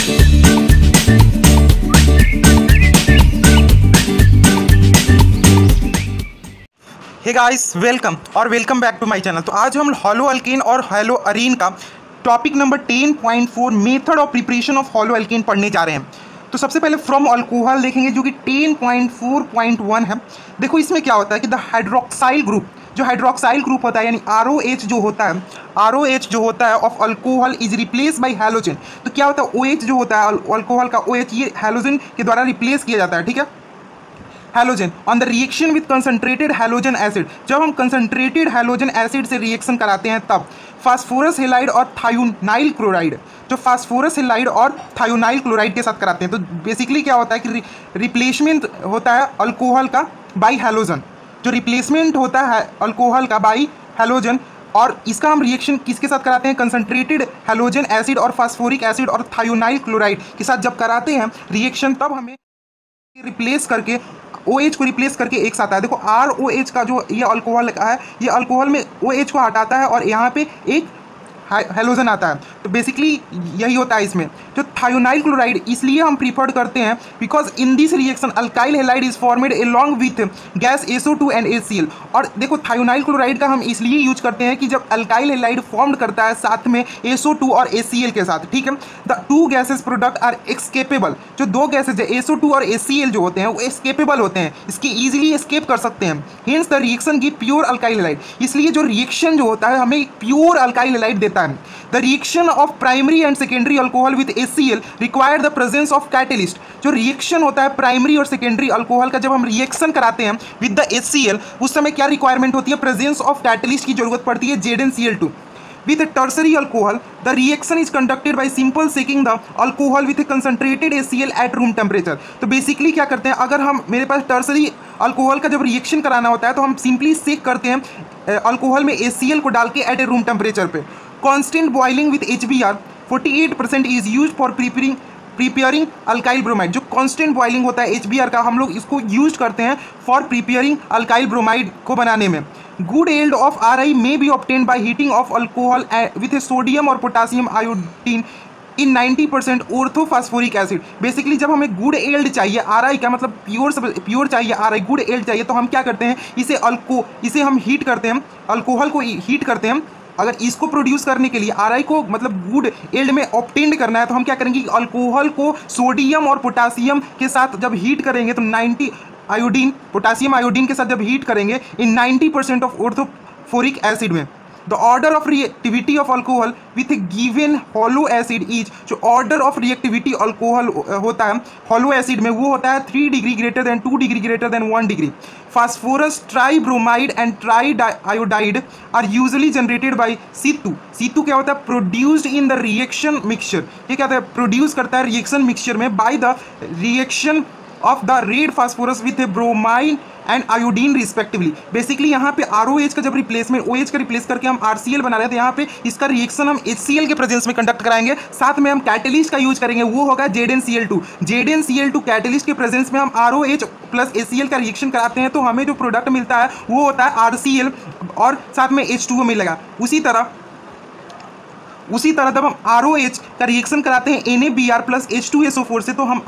Hey guys, welcome back to my channel. तो आज हम हॉलो अल्केन और हॉलो अरीन का topic number 10.4 method of preparation of haloalkane पढ़ने जा रहे हैं। तो सबसे पहले फ्रॉम अल्कोहल देखेंगे जो कि 10.4.1 है। देखो इसमें क्या होता है कि द हाइड्रोक्साइल ग्रुप, जो हाइड्रोक्साइल ग्रुप होता है यानी ROH जो होता है, ROH जो होता है of alcohol is replace by halogen. तो क्या होता है, OH जो होता है अल्कोहल का OH ये हैलोजन के द्वारा रिप्लेस किया जाता है। ठीक है, halogen on the reaction with concentrated halogen acid. जब हम कंसंट्रेटेड हैलोजन एसिड से रिएक्शन कराते हैं तब फास्फोरस हेलाइड और थायोनाइल क्लोराइड, जो फास्फोरस हेलाइड और थायोनाइल क्लोराइड के साथ कराते हैं। तो बेसिकली क्या होता है कि रिप्लेसमेंट होता है अल्कोहल का बाई हैलोजन, जो रिप्लेसमेंट होता है अल्कोहल का बाई हैलोजन। और इसका हम रिएक्शन किसके साथ कराते हैं, कंसंट्रेटेड हैलोजन एसिड और फास्फोरिक एसिड और थायोनाइल क्लोराइड के साथ जब कराते हैं रिएक्शन, तब हमें रिप्लेस करके OH को रिप्लेस करके एक साथ है। देखो ROH का जो ये अल्कोहल है, ये अल्कोहल में OH को हटाता है और यहाँ पे एक हैलोजन आता है। तो बेसिकली यही होता है इसमें। जो थायोनाइल क्लोराइड इसलिए हम प्रीफर्ड करते हैं because in this reaction alkyl halide is formed along with gas SO2 and HCl। और देखो थायोनाइल क्लोराइड का हम इसलिए यूज करते हैं कि जब अल्काइल हैलाइड फॉर्म करता है साथ में SO2 और HCl के साथ, ठीक है, the two gases product are escapable. जो दो गैसेज है SO2 और HCl जो होते हैं वो एस्केपेबल होते हैं, इसके ईजिली एस्केप कर सकते हैं। Hints the reaction give pure alkyl halide. इसलिए जो रिएक्शन जो होता है हमें प्योर अल्काइल हैलाइड देता है। The reaction of primary and secondary alcohol with HCl require the presence of catalyst. जो रिएक्शन होता है प्राइमरी और सेकेंडरी अल्कोहल का, जब हम रिएक्शन कराते हैं विद द HCl, उस समय क्या रिक्वायरमेंट होती है, प्रेजेंस ऑफ कैटलिस्ट की जरूरत पड़ती है, ZnCl2। With a tertiary alcohol, the reaction is conducted by simple shaking the alcohol with a concentrated HCl at room temperature। तो बेसिकली क्या करते हैं, अगर हम मेरे पास टर्सरी अल्कोहल का जब रिएक्शन कराना होता है तो हम सिंपली शेक करते हैं अल्कोहल में HCl को डाल के एट ए रूम टेम्परेचर पे। Constant boiling with HBr 48% is use for preparing alkyl bromide. जो कांस्टेंट बॉइलिंग होता है HBr का, हम लोग इसको यूज करते हैं फॉर प्रिपेयरिंग अल्काइल ब्रोमाइड को बनाने में। Good yield of RI may be obtained by heating of alcohol with sodium और potassium iodine in 90% orthophosphoric acid. Basically जब हमें गुड yield चाहिए, RI का मतलब प्योर चाहिए, RI गुड yield चाहिए, तो हम क्या करते हैं, इसे हम हीट करते हैं, अल्कोहल को हीट करते हैं। अगर इसको प्रोड्यूस करने के लिए RI को मतलब गुड yield में ऑब्टेंड करना है तो हम क्या करेंगे, अल्कोहल को सोडियम और पोटासियम के साथ जब हीट करेंगे तो 90 आयोडीन, पोटासियम आयोडीन के साथ जब हीट करेंगे इन 90% ऑफ ऑर्थोफोरिक एसिड में। The order of reactivity of alcohol with given halo acid is, जो ऑर्डर ऑफ रिएक्टिविटी अल्कोहल होता है हॉलो एसिड में वो होता है 3 degree greater than 2 degree greater than 1 degree. Phosphorus tribromide and tri iodide are usually generated by C2। C2 क्या होता है, produced in the reaction mixture. ये क्या होता है, प्रोड्यूस करता है रिएक्शन मिक्सचर में by the reaction of the red phosphorus with bromine and iodine respectively. Basically यहाँ पे ROH का जब रिप्लेसमेंट OH का रिप्लेस करके हम RCl बना रहे हैं, तो यहाँ पे इसका रिएक्शन हम HCl के प्रेजेंस में कंडक्ट कराएंगे, साथ में हम कैटलिस्ट का यूज करेंगे, वो होगा ZnCl2। ZnCl2 कैटलिस्ट के प्रेजेंस में हम ROH प्लस HCl का रिएक्शन कराते हैं तो हमें जो प्रोडक्ट मिलता है वो होता है RCl और साथ में H2O मिलेगा। उसी तरह जब हम ROH का रिएक्शन कराते हैं NaBr प्लस H2SO4 से तो हम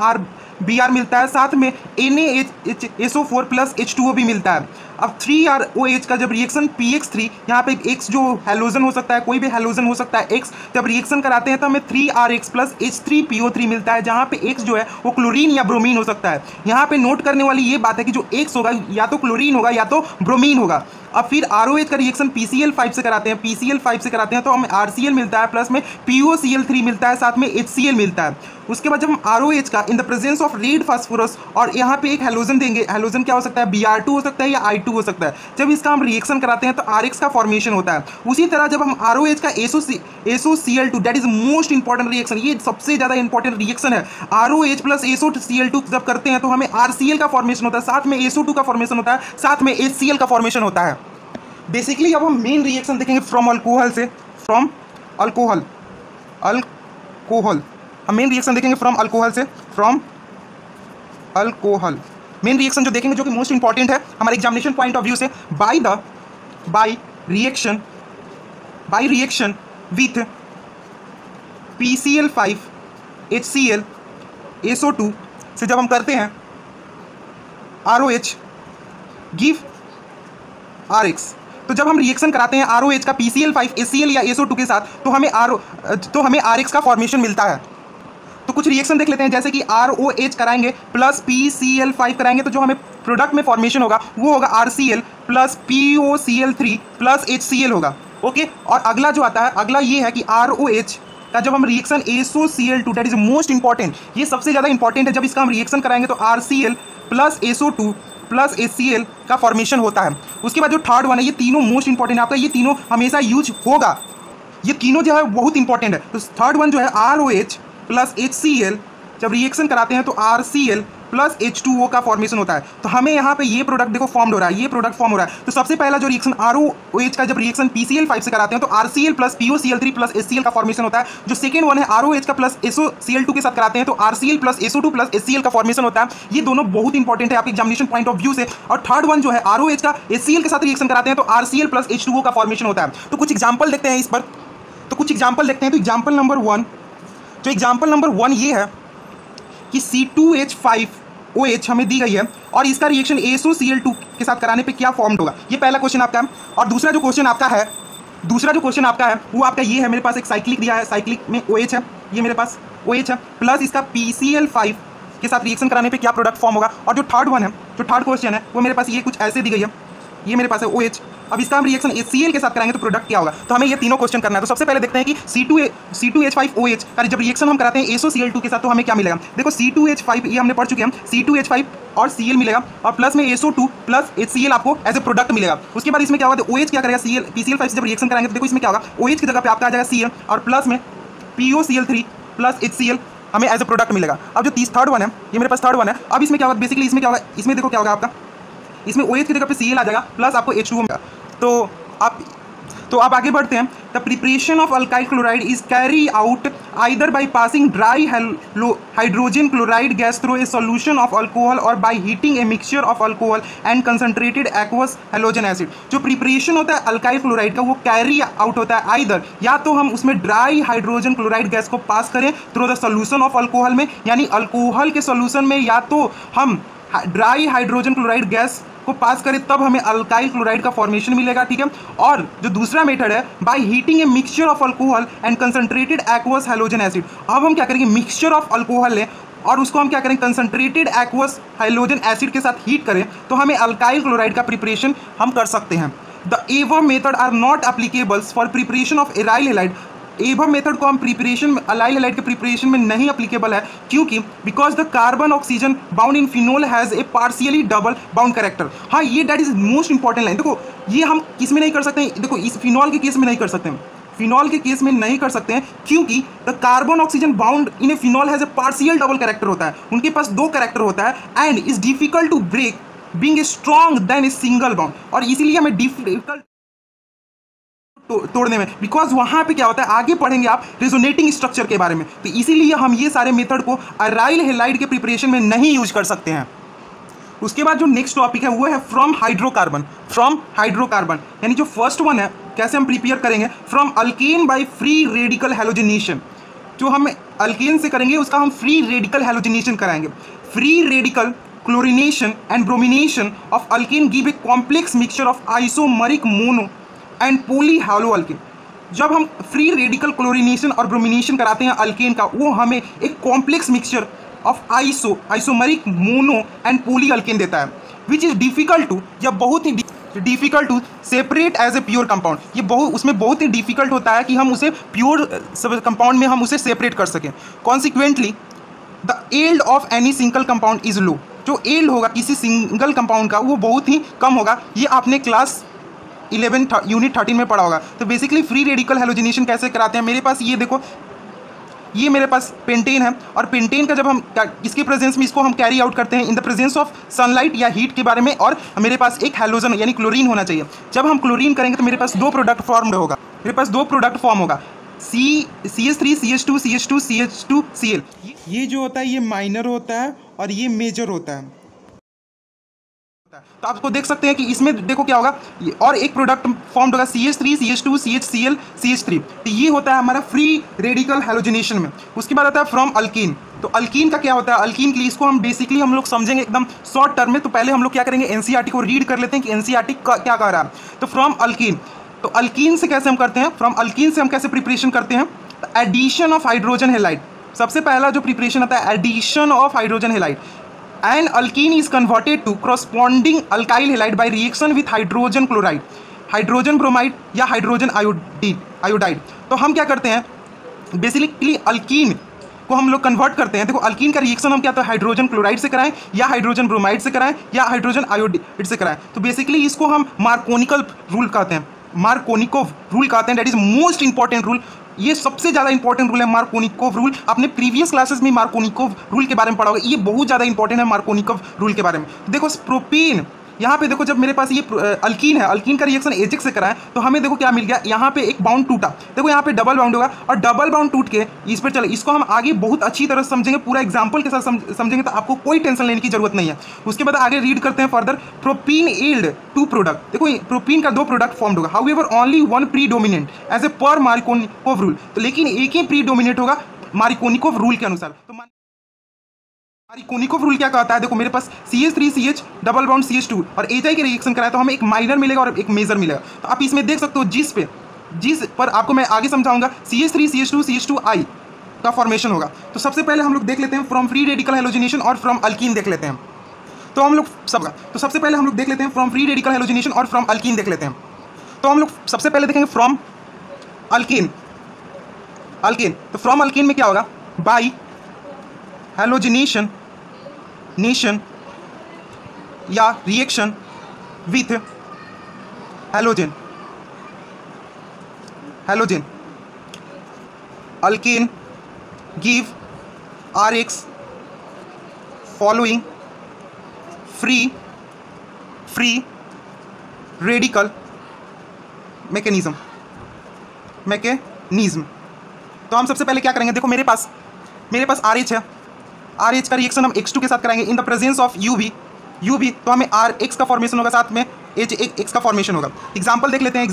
Br मिलता है, साथ में NaHSO4 प्लस H2O भी मिलता है। अब 3ROH का जब रिएक्शन PX3, यहाँ पे X जो हैलोजन हो सकता है, कोई भी हैलोजन हो सकता है X, जब रिएक्शन कराते हैं तो हमें 3RX प्लस H3PO3 मिलता है, जहाँ पे X जो है वो क्लोरीन या ब्रोमीन हो सकता है। यहाँ पे नोट करने वाली ये बात है कि जो X होगा या तो क्लोरीन होगा या तो ब्रोमीन होगा। अब फिर ROH का रिएक्शन PCl5 से कराते हैं, PCl5 से कराते हैं तो हमें RCl मिलता है, प्लस में POCl3 मिलता है, साथ में HCl मिलता है। उसके बाद जब हम ROH का इन the presence of red phosphorus और यहाँ पे एक हैलोजन देंगे, हैलोजन क्या हो सकता है, Br2 हो सकता है या I2 हो सकता है। जब इसका हम रिएक्शन कराते हैं तो RX का फॉर्मेशन होता है। उसी तरह जब हम ROH का SOCl2, that is most important reaction, ये सबसे ज़्यादा इंपॉर्टेंट रिएक्शन है। ROH प्लस SOCl2 जब करते हैं तो हमें RCl का फॉर्मेशन होता है, साथ में SO2 का फॉर्मेशन होता है, साथ में HCl का फॉर्मेशन होता है। बेसिकली अब हम मेन रिएक्शन देखेंगे फ्रॉम अल्कोहल से, फ्रॉम अल्कोहल हम मेन रिएक्शन देखेंगे फ्रॉम अल्कोहल से, फ्रॉम अल्कोहल मेन रिएक्शन जो देखेंगे जो कि मोस्ट इंपॉर्टेंट है हमारे एग्जामिनेशन पॉइंट ऑफ व्यू से, by reaction with PCl5 HCl SO2 से जब हम करते हैं ROH गिव RX, तो जब हम रिएक्शन कराते हैं ROH का PCl5 HCl या SO2 के साथ तो हमें RX का फॉर्मेशन मिलता है। तो कुछ रिएक्शन देख लेते हैं, जैसे कि ROH कराएंगे प्लस PCl5 कराएंगे तो जो हमें प्रोडक्ट में फॉर्मेशन होगा वो होगा RCl plus POCl3 plus HCl होगा। ओके, और अगला जो आता है, अगला ये है कि ROH का जब हम reaction SOCl2, that is most important, ये सबसे ज़्यादा इंपॉर्टेंट है, जब इसका हम रिएक्शन कराएंगे तो RCl plus SO2 plus HCl का फॉर्मेशन होता है। उसके बाद जो थर्ड वन है, ये तीनों मोस्ट इंपॉर्टेंट है आपका, ये तीनों हमेशा यूज होगा, ये तीनों जो है बहुत इंपॉर्टेंट है। तो थर्ड वन जो है ROH प्लस HCl, जब रिएक्शन कराते हैं तो RCl प्लस H2O का फॉर्मेशन होता है। तो हमें यहाँ पे ये प्रोडक्ट देखो फॉर्म हो रहा है, ये प्रोडक्ट फॉर्म हो रहा है। तो सबसे पहला जो रिएक्शन ROH का जब रिएक्शन PCl5 से कराते हैं तो RCl plus POCl3 plus HCl का फॉर्मेशन होता है। जो सेकंड वन है ROH का प्लस SOCl2 के साथ कराते हैं तो RCl plus SO2 plus HCl का फॉर्मेशन होता है। ये दोनों बहुत इंपॉर्टेंट है आपके एग्जामिनेशन पॉइंट ऑफ व्यू से। और थर्ड वन जो है ROH का HCl के साथ रिएक्शन कराते हैं तो RCl प्लस H2O का फॉर्मेशन होता है। तो कुछ एग्जाम्पल देखते हैं इस पर, तो कुछ एग्जाम्पल देखते हैं। तो एग्जाम्पल नंबर वन ये है कि C2H5OH हमें दी गई है और इसका रिएक्शन SOCl2 के साथ कराने पे क्या फॉर्म होगा, ये पहला क्वेश्चन आपका है। और दूसरा जो क्वेश्चन आपका है वो आपका ये है, मेरे पास एक साइक्लिक दिया है, साइक्लिक में OH है, ये मेरे पास OH है, प्लस इसका PCl5 के साथ रिएक्शन कराने पे क्या प्रोडक्ट फॉर्म होगा। और जो थर्ड क्वेश्चन है वो मेरे पास ये कुछ ऐसे दी गई है, ये मेरे पास है OH, अब इसका हम रिएक्शन HCl के साथ कराएंगे तो प्रोडक्ट क्या होगा। तो हमें ये तीनों क्वेश्चन करना है। तो सबसे पहले देखते हैं कि C2H5OH का जब रिएक्शन हम कराते हैं SOCl2 के साथ तो हमें क्या मिलेगा। देखो C2H5 ये हमने पढ़ चुके हैं, C2H5 और Cl मिलेगा और प्लस में SO2 प्लस HCl आपको एज ए प्रोडक्ट मिलेगा। उसके बाद इसमें क्या होगा, OH क्या करेगा, PCl5 से जब रिएक्शन कराएंगे तो देखो इसमें क्या होगा, OH की जगह पे आपका आ जाएगा Cl और प्लस में POCl3 प्लस HCl हमें एज ए प्रोडक्ट मिलेगा। अब जो थर्ड वन है, ये मेरे पास थर्ड वन है। अब इसमें क्या होगा, बेसिकली इसमें क्या होगा, इसमें देखो क्या होगा आपका, इसमें OH की जगह पे Cl आ जाएगा प्लस आपको H2O मिलेगा। तो आप आगे बढ़ते हैं। The preparation of alkyl chloride is carry out either by passing dry hydrogen chloride gas through a solution of alcohol और by heating a mixture of alcohol and concentrated aqueous halogen acid. जो preparation होता है alkyl chloride का वो carry out होता है either, या तो हम उसमें ड्राई हाइड्रोजन क्लोराइड गैस को पास करें through the solution of alcohol में, यानी अल्कोहल के सोल्यूशन में या तो हम ड्राई हाइड्रोजन क्लोराइड गैस को पास करें तब हमें अल्काइल क्लोराइड का फॉर्मेशन मिलेगा, ठीक है। और जो दूसरा मेथड है by heating a mixture of alcohol and concentrated aqueous halogen acid. अब हम क्या करेंगे, मिक्सचर ऑफ अल्कोहल लें और उसको हम क्या करें, कंसंट्रेटेड एक्वस हैलोजन एसिड के साथ हीट करें तो हमें अल्काइल क्लोराइड का प्रिपरेशन हम कर सकते हैं। The above method are not applicables for preparation of aryl halide. Above method को हम प्रिपरेशन अलाइल हैलाइड के प्रिपरेशन में नहीं एप्लीकेबल है, क्योंकि because the carbon oxygen bound in phenol has a partially double bound character. हाँ, ये that is most important line. देखो ये हम किस में नहीं कर सकते हैं, देखो इस फिनोल के केस में नहीं कर सकते हैं, फिनोल के केस में नहीं कर सकते हैं क्योंकि the carbon oxygen bound in a phenol has a partial double character होता है, उनके पास दो कैरेक्टर होता है and is difficult to break being a strong than a single bond. और इसीलिए हमें डिफिकल्ट तोड़ने में, बिकॉज वहां पे क्या होता है, आगे पढ़ेंगे आप रेजोनेटिंग स्ट्रक्चर के बारे में, तो इसीलिए हम ये सारे मेथड को अराइल हैलाइड के प्रिपरेशन में नहीं यूज कर सकते हैं। उसके बाद जो नेक्स्ट टॉपिक है वो है फ्रॉम हाइड्रोकार्बन, यानी जो फर्स्ट वन है कैसे हम प्रिपेयर करेंगे, from alkane by free radical halogenation. जो हम अल्केन से करेंगे उसका हम फ्री रेडिकल हैलोजिनेशन कराएंगे। Free radical chlorination and bromination of alkane give a complex mixture of isomeric mono and poly halo alkane. जब हम फ्री रेडिकल क्लोरिनेशन और ब्रोमिनेशन कराते हैं अल्केन का, वो हमें एक complex mixture of isomeric mono and poly alkane देता है, विच इज डिफिकल्ट टू, या बहुत ही difficult to separate as a pure compound. ये उसमें बहुत ही डिफिकल्ट होता है कि हम उसे प्योर कंपाउंड में हम उसे सेपरेट कर सकें। Consequently the yield of any single compound is low. जो यील्ड होगा किसी सिंगल कंपाउंड का वो बहुत ही कम होगा, ये आपने क्लास 11 यूनिट 13 में पढ़ा होगा। तो बेसिकली फ्री रेडिकल हैलोजिनेशन कैसे कराते हैं, मेरे पास ये देखो, ये मेरे पास पेंटेन है और पेंटेन का जब हम इसके प्रेजेंस में इसको हम कैरी आउट करते हैं in the presence of sunlight या हीट के बारे में, और मेरे पास एक हैलोजन यानी क्लोरीन होना चाहिए। जब हम क्लोरीन करेंगे तो मेरे पास दो प्रोडक्ट फॉर्म होगा, CH3 CH2 CH2 CH2 Cl। ये जो होता है ये माइनर होता है और ये मेजर होता है। तो आपको देख सकते हैं कि इसमें देखो क्या होगा, और एक प्रोडक्ट फॉर्म होगा CH3 CH2 CHCl CH3। तो ये होता है हमारा फ्री रेडिकल हैलोजिनेशन में। उसके बाद आता है फ्रॉम अल्कीन। तो अल्कीन का क्या होता है, अल्कीन के लिए इसको हम बेसिकली हम लोग समझेंगे एकदम शॉर्ट टर्म में। तो पहले हम लोग क्या करेंगे, एनसीईआरटी को रीड कर लेते हैं कि एनसीईआरटी क्या कह रहा है। तो फ्रॉम अल्कीन, तो अल्कीन से कैसे हम करते हैं, फ्रॉम अल्कीन से हम कैसे प्रिपरेशन करते हैं, एडिशन ऑफ हाइड्रोजन हेलाइड। सबसे पहला जो प्रिपरेशन आता है addition of hydrogen halide. An alkene is converted to corresponding alkyl halide by reaction with hydrogen chloride, hydrogen bromide या हाइड्रोजन आयोडाइड। तो हम क्या करते हैं, बेसिकली अल्कीन को हम लोग कन्वर्ट करते हैं। देखो अल्कीन का रिएक्शन हम क्या, तो हाइड्रोजन क्लोराइड से कराएं या हाइड्रोजन ब्रोमाइड से कराएं या हाइड्रोजन आयोडाइड से कराएं। तो बेसिकली इसको हम मार्कोनिकल रूल कहते हैं, मार्कोनिकोव रूल कहते हैं। That is most important rule, ये सबसे ज़्यादा इंपॉर्टेंट रूल है मार्कोनिकोव रूल। आपने प्रीवियस क्लासेस में मार्कोनिकोव रूल के बारे में पढ़ा होगा, ये बहुत ज़्यादा इंपॉर्टेंट है मार्कोनिकोव रूल के बारे में। देखो प्रोपीन, यहाँ पे देखो जब मेरे पास ये अल्कीन है, अल्कीन का रिएक्शन एजिक से कराएं तो हमें देखो क्या मिल गया, यहाँ पे एक बाउंड टूटा। देखो यहाँ पे डबल बाउंड होगा और डबल बाउंड टूट के इस पर चले, इसको हम आगे बहुत अच्छी तरह से समझेंगे, पूरा एग्जांपल के साथ समझेंगे, तो आपको कोई टेंशन लेने की जरूरत नहीं है। उसके बाद आगे रीड करते हैं फर्दर। Propene yield 2 product. देखो प्रोपीन का 2 प्रोडक्ट फॉर्म्ड होगा, however only 1 predominant as a per Markovnikov rule. तो लेकिन एक ही प्रीडोमिनेंट होगा मार्कोनिकोव रूल के अनुसार। तो मार्कोनिकोव रूल क्या कहता है, देखो मेरे पास CH3CH डबल बाउंड CH2 और HI के रिएक्शन कराए तो हमें एक माइनर मिलेगा और एक मेजर मिलेगा। तो आप इसमें देख सकते हो जिस पर आपको मैं आगे समझाऊंगा CH3CH2 CH2I का फॉर्मेशन होगा। तो सबसे पहले हम लोग देख लेते हैं फ्रॉम फ्री रेडिकल हैलोजिनेशन और फ्रॉम अल्कीन देख लेते हैं। तो हम लोग सबसे पहले हम लोग देख लेते हैं फ्रॉम फ्री रेडिकल हैलोजिनेशन और फ्रॉम अल्कीन देख लेते हैं। तो हम लोग सबसे पहले देखेंगे फ्रॉम अल्कीन। तो फ्रॉम अल्कीन में क्या होगा, बाई हैलोजिनेशन या reaction with halogen alkane give RX following free radical mechanism. तो हम सबसे पहले क्या करेंगे, देखो मेरे पास RH है, RH का रिएक्शन हम X2 के साथ कराएंगे इन द प्रेजेंस ऑफ UV। तो हमें RX का फॉर्मेशन होगा, साथ में HX का फॉर्मेशन होगा। एग्जांपल देख लेते हैं।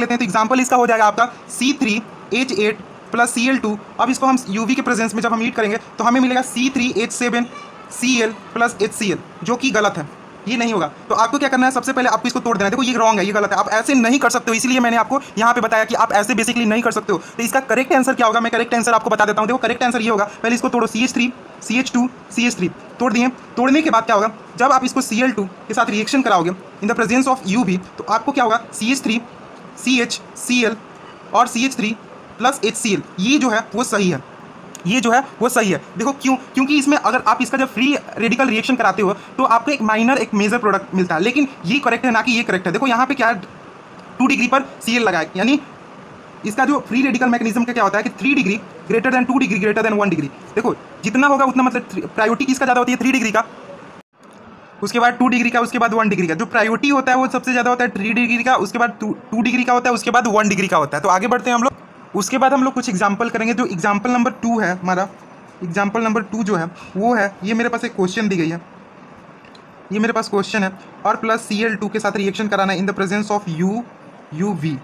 तो एग्जांपल इसका हो जाएगा आपका C3H8 प्लस Cl2। अब इसको हम UV के प्रेजेंस में जब हम हीट करेंगे तो हमें मिलेगा C3H7Cl प्लस HCl, जो कि गलत है, ये नहीं होगा। तो आपको क्या करना है, सबसे पहले आपको इसको तोड़ देना है। देखो ये रॉन्ग है, ये गलत है, आप ऐसे नहीं कर सकते हो, इसीलिए मैंने आपको यहाँ पे बताया कि आप ऐसे बेसिकली नहीं कर सकते हो। तो इसका करेक्ट आंसर क्या होगा, मैं करेक्ट आंसर आपको बता देता हूँ। देखो करेक्ट आंसर ये होगा, पहले इसको तोड़ो, CH3 CH2 CH3 तोड़ दिए। तोड़ने के बाद क्या होगा, जब आप इसको Cl2 के साथ रिएक्शन कराओगे इन द प्रेजेंस ऑफ UV तो आपको क्या होगा, CH3 CHCl और CH3 प्लस HCl, ये जो है वो सही है। देखो क्योंकि इसमें अगर आप इसका जब फ्री रेडिकल रिएक्शन कराते हो तो आपको एक माइनर एक मेजर प्रोडक्ट मिलता है, लेकिन ये करेक्ट है ना कि ये करेक्ट है। देखो यहाँ पे क्या है, 2 डिग्री पर Cl लगाया, यानी इसका जो फ्री रेडिकल मैकेनिज्म का क्या होता है कि 3 degree greater than 2 degree greater than 1 degree. देखो जितना होगा उतना, मतलब प्रायोरिटी किसका ज़्यादा होती है, 3 डिग्री का, उसके बाद 2 डिग्री का, उसके बाद 1 डिग्री का। जो प्रायोरिटी होता है वो सबसे ज़्यादा होता है 3 डिग्री का, उसके बाद 2 डिग्री का होता है, उसके बाद 1 डिग्री का होता है। तो आगे बढ़ते हैं हम लोग। उसके बाद हम लोग कुछ एग्जाम्पल करेंगे। जो एग्जाम्पल नंबर 2 है हमारा, एग्जाम्पल नंबर 2 जो है वो है, ये मेरे पास एक क्वेश्चन दी गई है, ये मेरे पास क्वेश्चन है, और प्लस Cl2 के साथ रिएक्शन कराना इन द प्रेजेंस ऑफ UV।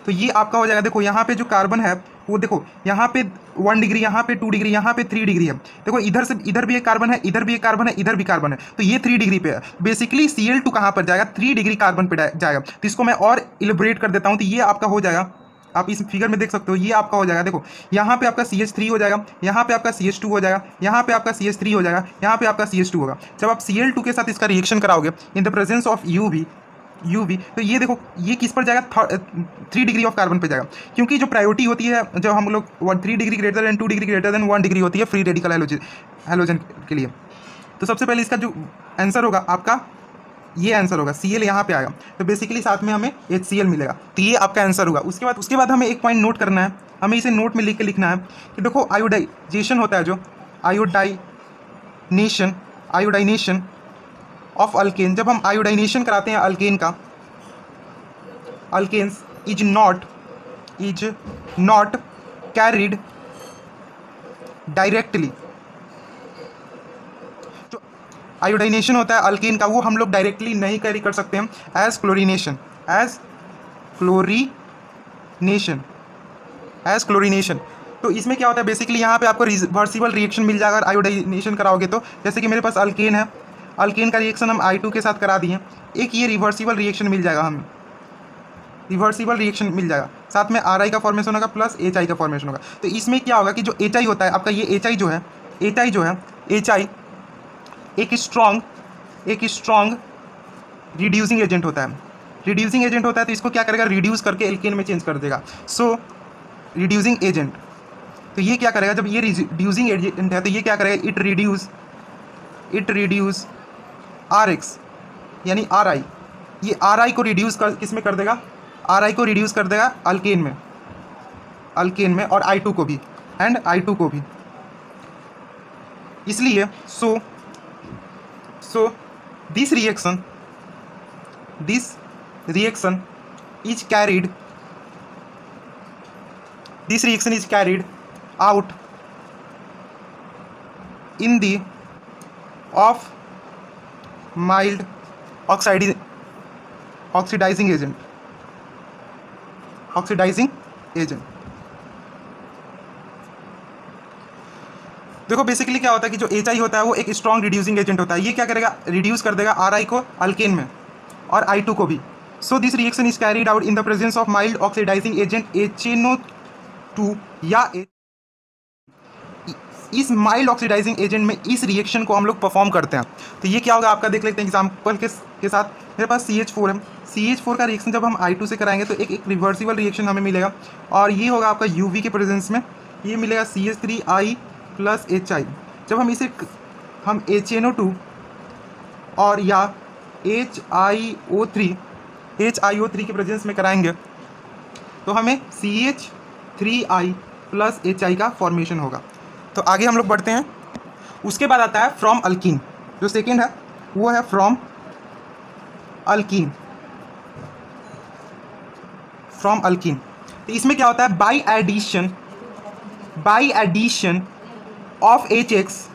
तो ये आपका हो जाएगा। देखो यहाँ पे जो कार्बन है वो देखो यहाँ पे 1 डिग्री, यहाँ पे 2 डिग्री, यहाँ पे 3 डिग्री है। देखो इधर से इधर भी एक कार्बन है, इधर भी एक कार्बन है, इधर भी कार्बन है, तो ये 3 डिग्री पे है। बेसिकली Cl2 कहाँ पर जाएगा, 3 डिग्री कार्बन पे जाएगा। तो इसको मैं और इलेबोरेट कर देता हूँ। तो ये आपका हो जाएगा, आप इस फिगर में देख सकते हो, ये आपका हो जाएगा। देखो यहाँ पे आपका CH3 हो जाएगा, यहाँ पे आपका CH2 हो जाएगा, यहाँ पे आपका CH3 हो जाएगा, यहाँ पे आपका CH2 होगा। जब आप Cl2 के साथ इसका रिएक्शन कराओगे इन द प्रेजेंस ऑफ UV, तो ये देखो ये किस पर जाएगा, 3 डिग्री ऑफ कार्बन पे जाएगा। क्योंकि जो प्रायोरिटी होती है जब हम लोग 3 degree greater than 2 degree greater than 1 degree होती है फ्री रेडिकल हैलोजन के लिए। तो सबसे पहले इसका जो आंसर होगा आपका, ये आंसर होगा, Cl यहाँ पे आएगा, तो बेसिकली साथ में हमें HCl मिलेगा। तो ये आपका आंसर होगा। उसके बाद हमें एक पॉइंट नोट करना है, हमें इसे नोट में लिख के लिखना है कि देखो आयोडाइजेशन होता है, जो आयोडाइनेशन ऑफ अल्केन, जब हम आयोडाइनेशन कराते हैं अल्केन का, alkanes is not carried directly. Iodination होता है अल्केन का, वो हम लोग डायरेक्टली नहीं कैरी कर सकते हैं एज क्लोरीनेशन, एज क्लोरीनेशन। तो इसमें क्या होता है बेसिकली यहाँ पे आपको रिवर्सिबल रिएक्शन मिल जाएगा आयोडाइनेशन कराओगे तो। जैसे कि मेरे पास अल्केन है, अल्केन का रिएक्शन हम I2 के साथ करा दिए, एक ये रिवर्सिबल रिएक्शन मिल जाएगा हमें, रिवर्सिबल रिएक्शन मिल जाएगा, साथ में RI का फॉर्मेशन होगा प्लस HI का फॉर्मेशन होगा। तो इसमें क्या होगा कि जो HI होता है आपका, ये HI जो है HI एक स्ट्रॉन्ग रिड्यूसिंग एजेंट होता है, रिड्यूसिंग एजेंट होता है। तो इसको क्या करेगा, रिड्यूस करके एल्केन में चेंज कर देगा। सो रिड्यूसिंग एजेंट, तो ये क्या करेगा, जब ये रिड्यूसिंग एजेंट है तो ये क्या करेगा, इट रिड्यूस RX यानी RI, ये RI को रिड्यूस कर किस में कर देगा, RI को रिड्यूस कर देगा अल्केन में और I2 को भी, एंड I2 को भी। इसलिए so this reaction is carried out in the of mild oxidizing agent। देखो बेसिकली क्या होता है कि जो HI होता है वो एक स्ट्रॉन्ग रिड्यूसिंग एजेंट होता है, ये क्या करेगा, रिड्यूस कर देगा RI को अल्केन में और I2 को भी। So this reaction is carried out in the presence of mild oxidising agent HNO2 या इस माइल्ड ऑक्सीडाइजिंग एजेंट में इस रिएक्शन को हम लोग परफॉर्म करते हैं। तो ये क्या होगा आपका देख लेते हैं एग्जाम्पल के साथ। मेरे पास CH4 है, CH4 का रिएक्शन जब हम I2 से कराएंगे तो एक रिवर्सिबल रिएक्शन हमें मिलेगा, और ये होगा आपका UV के प्रेजेंस में, ये मिलेगा CH3I प्लस HI। जब हम इसे हम HNO2 और या HiO3 के प्रेजेंस में कराएंगे तो हमें CH3I प्लस HI का फॉर्मेशन होगा। तो आगे हम लोग बढ़ते हैं। उसके बाद आता है फ्रॉम अल्कीन, जो सेकेंड है वो है फ्रॉम अल्कीन। तो इसमें क्या होता है, बाई एडिशन ऑफ HX,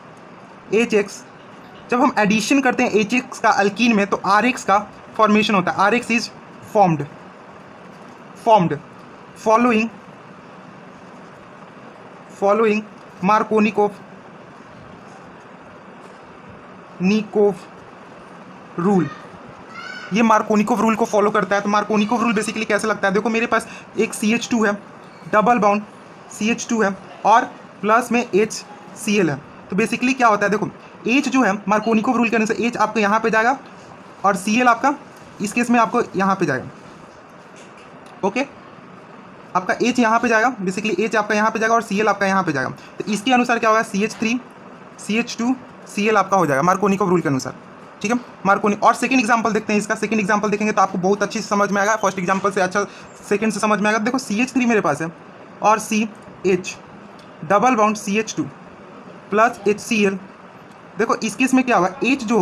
जब हम एडिशन करते हैं HX का अल्कीन में तो RX का फॉर्मेशन होता है। RX is formed following Markovnikov rule. ये मार्कोनिकोव रूल को फॉलो करता है। तो मार्कोनिकोव रूल बेसिकली कैसे लगता है, देखो मेरे पास एक CH2 है, डबल बाउंड CH2 है और प्लस में HCl है। तो बेसिकली क्या होता है, देखो H जो है मार्कोनिकोव रूल के अनुसार H आपको यहाँ पे जाएगा और Cl आपका इस केस में आपको यहाँ पे जाएगा। ओके, आपका H यहाँ पे जाएगा, बेसिकली H आपका यहाँ पे जाएगा और Cl आपका यहाँ पे जाएगा। तो इसके अनुसार क्या होगा, CH3 CH2 Cl आपका हो जाएगा मार्कोनिकोव रूल के अनुसार। ठीक है, मार्कोनी। और सेकंड एग्जांपल देखते हैं, इसका सेकंड एग्जांपल देखेंगे तो आपको बहुत अच्छी समझ में आएगा। फर्स्ट एग्जांपल से अच्छा सेकंड से समझ में आएगा। देखो CH3 मेरे पास है और CH double bond CH2 plus HCl। देखो इस केस में क्या होगा, H जो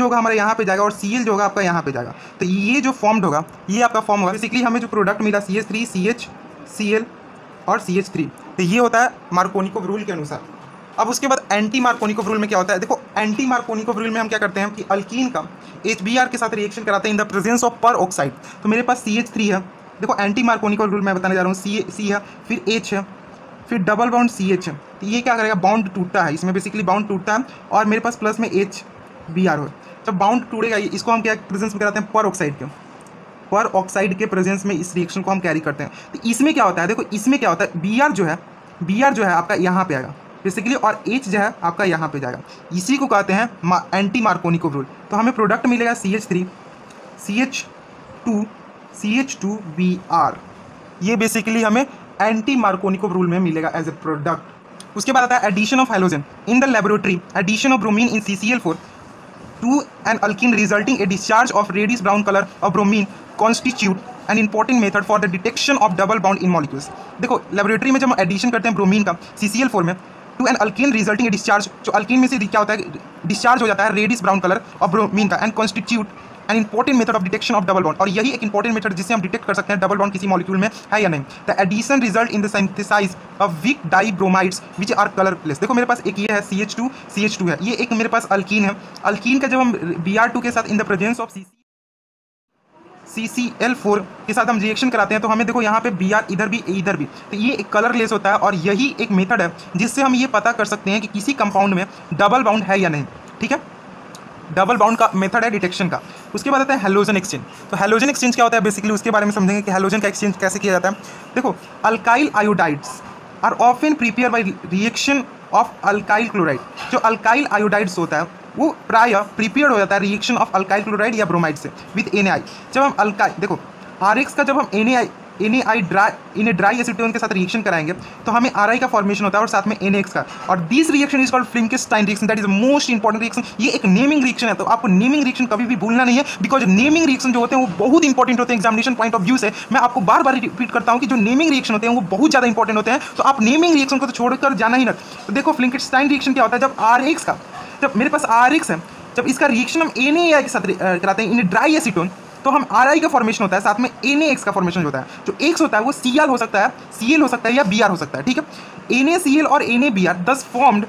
होगा हमारे यहाँ पे जाएगा और Cl जो होगा आपका यहाँ पे जाएगा। तो ये जो फॉर्म्ड होगा ये आपका फॉर्म होगा। बेसिकली हमें जो प्रोडक्ट मिला CH3 CH Cl और CH3, तो ये होता है मार्कोनिकोव रूल के अनुसार। अब उसके बाद एंटी मार्कोनिकोव रूल में क्या होता है, देखो एंटी मार्कोनिकोव रूल में हम क्या करते हैं कि अल्कीन का HBr के साथ रिएक्शन कराते हैं इन द प्रेजेंस ऑफ पर ऑक्साइड। तो मेरे पास CH3 है, देखो एंटी मार्कोनिकोव रूल मैं बताने जा रहा हूँ। C है, फिर H है, फिर डबल बाउंड CH है। तो ये क्या करेगा, बाउंड टूटता है, इसमें बेसिकली बाउंड टूटता है और मेरे पास प्लस में HBr हो। जब बाउंड टूटेगा इसको हम क्या प्रेजेंस में कराते हैं, पर ऑक्साइड के प्रेजेंस में इस रिएक्शन को हम कैरी करते हैं। तो इसमें क्या होता है, देखो इसमें क्या होता है, Br जो है आपका यहाँ पे आएगा बेसिकली और H जो है आपका यहाँ पे जाएगा। इसी को कहते हैं एंटी मार्कोनिकोव रूल। तो हमें प्रोडक्ट मिलेगा CH3 CH2Br, ये बेसिकली हमें एंटी मार्कोनिकोव रूल में मिलेगा एज ए प्रोडक्ट। उसके बाद आता है addition of hydrogen in the laboratory, addition of bromine in CCl4 to an alkene resulting a discharge of reddish brown colour of bromine constitute an important method for the detection of double bond in molecules. देखो laboratory में जब हम addition करते हैं bromine का CCl4 में to an alkene resulting a discharge, जो alkene में से क्या होता है डिस्चार्ज हो जाता है reddish brown colour of bromine का, and constitute an important method of detection of double bond, और यही एक इंपॉर्टेंट मेथड जिससे हम डिटेक्ट कर सकते हैं डबल बॉन्ड किसी मॉलिक्यूल में है या नहीं। The addition result in the synthesize of vic dibromides which are colourless. देखो मेरे पास एक ये है CH2 है, ये एक मेरे पास अल्कीन है। अल्कीन का जब हम Br2 के साथ इन द प्रेजेंस ऑफ CCl4 के साथ हम रिएक्शन कराते हैं तो हमें देखो यहाँ पे Br इधर भी तो ये एक कलरलेस होता है, और यही एक मेथड है जिससे हम ये पता कर सकते हैं कि किसी कंपाउंड में डबल बाउंड है या नहीं। ठीक है, डबल बाउंड का मेथड है डिटेक्शन का। उसके बाद आता है हैलोजन एक्सचेंज। तो हैलोजन एक्सचेंज क्या होता है बेसिकली उसके बारे में समझेंगे कि हैलोजन का एक्सचेंज कैसे किया जाता है। देखो, alkyl iodides are often prepare by reaction of alkyl chloride. जो अल्काइल आयोडाइड्स होता है वो प्राय प्रिपेयर हो जाता है रिएक्शन ऑफ अल्काइल क्लोराइड या ब्रोमाइड से विद NaI। जब हम अल्काइल देखो RX का जब हम NaI ड्राई एसीटोन के साथ रिएक्शन कराएंगे तो हमें RI का फॉर्मेशन होता है और साथ में NaX का, और this reaction is called Finkelstein reaction, that is most important reaction. ये एक नेमिंग रिएक्शन है, तो आपको नेमिंग रिएक्शन कभी भी भूलना नहीं है, बिकॉज नेमिंग रिएक्शन जो होते हैं वो बहुत इंपॉर्टेंट होते हैं एग्जामिनेशन पॉइंट ऑफ व्यू से। मैं आपको बार बार रिपीट करता हूँ कि जो नेमिंग रिएक्शन होते हैं वो बहुत ज़्यादा इंपॉर्टेंट होते हैं, तो आप नेमिंग रिएक्शन को तो छोड़कर जाना ही ना। तो देखो फ्लिंकेस्टाइन रिएक्शन क्या होता है, जब RX का जब मेरे पास RX है, जब इसका रिएक्शन हम NaI के साथ कराते हैं इन ड्राई एसीटोन, तो हम RI का फॉर्मेशन होता है, साथ में NaX का फॉर्मेशन होता है। जो X होता है वो Cl हो सकता है, Cl हो सकता है या Br हो सकता है। ठीक है, NaCl और NaBr दस फॉर्म्ड,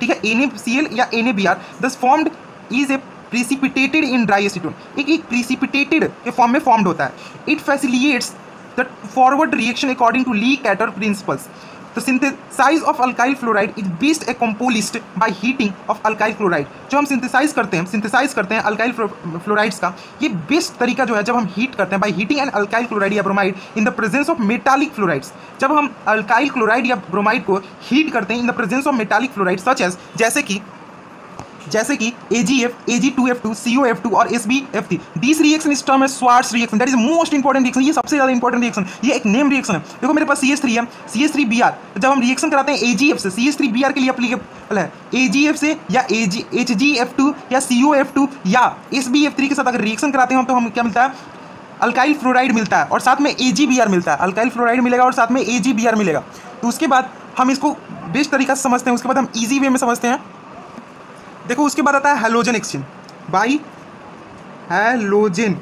ठीक है, NaCl या NaBr thus formed is a precipitated in dry acetone. एक प्रिसिपिटेटेड के फॉर्म में फॉर्म्ड होता है। It facilitates the forward reaction according to Le Chatelier principles. तो synthesize of alkyl fluoride is best accomplished by heating of alkyl chloride. जो हम synthesise करते हैं अल्काइल फ्लोराइड्स का, ये बेस्ट तरीका जो है जब हम हीट करते हैं by heating an alkyl chloride या bromide in the presence of metallic fluorides. जब हम अल्काइल क्लोराइड या ब्रोमाइड को हीट करते हैं in the presence of metallic fluoride such as जैसे कि AgF, Ag2F2, COF2 और SbF3। This reaction is term as Swarts reaction, that is most important reaction. ये सबसे ज़्यादा इंपॉर्टेंट रिएक्शन, ये एक नेम रिएक्शन है। देखो मेरे पास CH3 है, CH3Br। जब हम रिएक्शन कराते हैं AgF से, CH3Br के लिए अप्लीकेबल है, AgF से या HgF2 या COF2 या SbF3 के साथ अगर रिएक्शन कराते हैं हम, तो हमें क्या मिलता है, अल्काइल फ्लोराइड मिलता है और साथ में AgBr मिलता है। अल्काइल फ्लोराइड मिलेगा और साथ में AgBr मिलेगा। तो उसके बाद हम इसको बेस्ट तरीका से समझते हैं, उसके बाद हम ईजी वे में समझते हैं। देखो उसके बाद आता है halogen exchange by halogen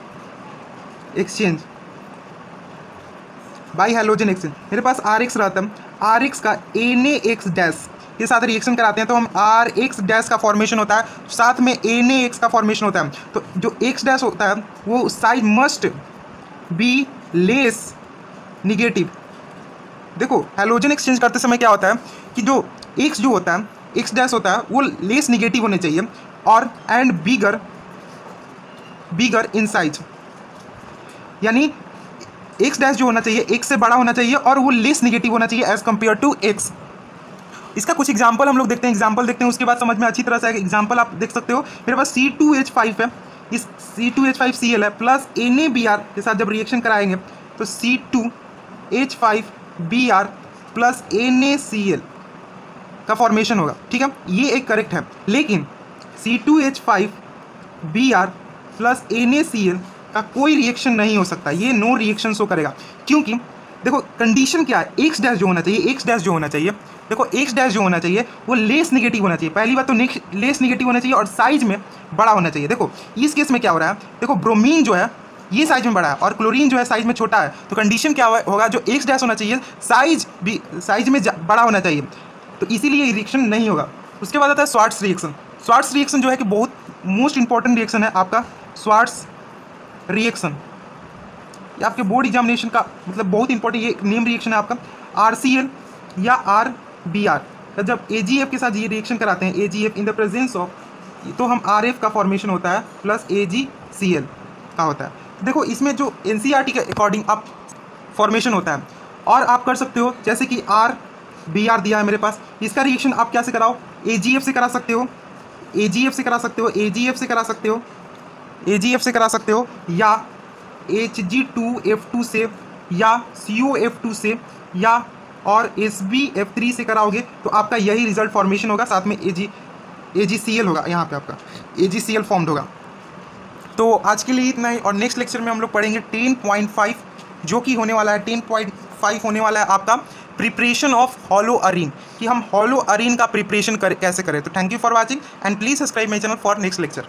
exchange. मेरे पास RX रहता है, RX का NaX डैश के साथ रिएक्शन कराते हैं तो हम RX डैश का फॉर्मेशन होता है, साथ में NaX का फॉर्मेशन होता है। तो जो X डैश होता है वो side must be less negative. देखो हैलोजन एक्सचेंज करते समय क्या होता है कि जो X जो होता है, X डैश होता है वो लेस निगेटिव होने चाहिए और एंड बिगर इन साइज, यानी X डैश जो होना चाहिए X से बड़ा होना चाहिए और वो लेस निगेटिव होना चाहिए एज कंपेयर टू X। इसका कुछ एग्जांपल हम लोग देखते हैं, उसके बाद समझ में अच्छी तरह से एग्जांपल आप देख सकते हो। मेरे पास C2H5 है, इस C2H5Cl है प्लस NaBr के साथ जब रिएक्शन कराएंगे तो C2H5Br प्लस NaCl का फॉर्मेशन होगा। ठीक है, ये एक करेक्ट है, लेकिन C2H5Br प्लस NaCl का कोई रिएक्शन नहीं हो सकता, ये नो रिएक्शन शो करेगा। क्योंकि देखो कंडीशन क्या है, X डैश जो होना चाहिए, देखो X डैश जो होना चाहिए वो लेस निगेटिव होना चाहिए। पहली बात तो लेस निगेटिव होना चाहिए और साइज में बड़ा होना चाहिए। देखो इस केस में क्या हो रहा है, देखो ब्रोमीन जो है ये साइज में बड़ा है और क्लोरीन जो है साइज में छोटा है, तो कंडीशन क्या होगा, जो X डैश होना चाहिए साइज में बड़ा होना चाहिए, तो इसीलिए रिएक्शन नहीं होगा। उसके बाद आता है स्वार्ट्ज रिएक्शन। स्वार्ट्ज रिएक्शन जो है कि बहुत मोस्ट इंपॉर्टेंट रिएक्शन है आपका स्वार्ट्ज रिएक्शन। ये आपके बोर्ड एग्जामिनेशन का मतलब बहुत इंपॉर्टेंट ये नेम रिएक्शन है आपका। RCl या RBr जब AgF के साथ ये रिएक्शन कराते हैं, AgF in the presence of, तो हम RF का फॉर्मेशन होता है प्लस AgCl का होता है। देखो इसमें जो NCERT के अकॉर्डिंग आप फॉर्मेशन होता है और आप कर सकते हो, जैसे कि RBr दिया है मेरे पास, इसका रिएक्शन आप क्या से कराओ, AgF से करा सकते हो, AgF से करा सकते हो, AgF से करा सकते हो, AgF से करा सकते हो, या Hg2F2 से या COF2 से या और SbF3 से कराओगे तो आपका यही रिजल्ट फॉर्मेशन होगा, साथ में AgCl होगा, यहाँ पे आपका AgCl फॉर्म्ड होगा। तो आज के लिए इतना ही, और नेक्स्ट लेक्चर में हम लोग पढ़ेंगे 10.5 जो कि होने वाला है 10.5 होने वाला है आपका प्रिपरेशन ऑफ हॉलो अरीन, कि हम हॉलो अरीन का प्रिपरेशन कैसे करें। तो thank you for watching and please subscribe my channel for next lecture.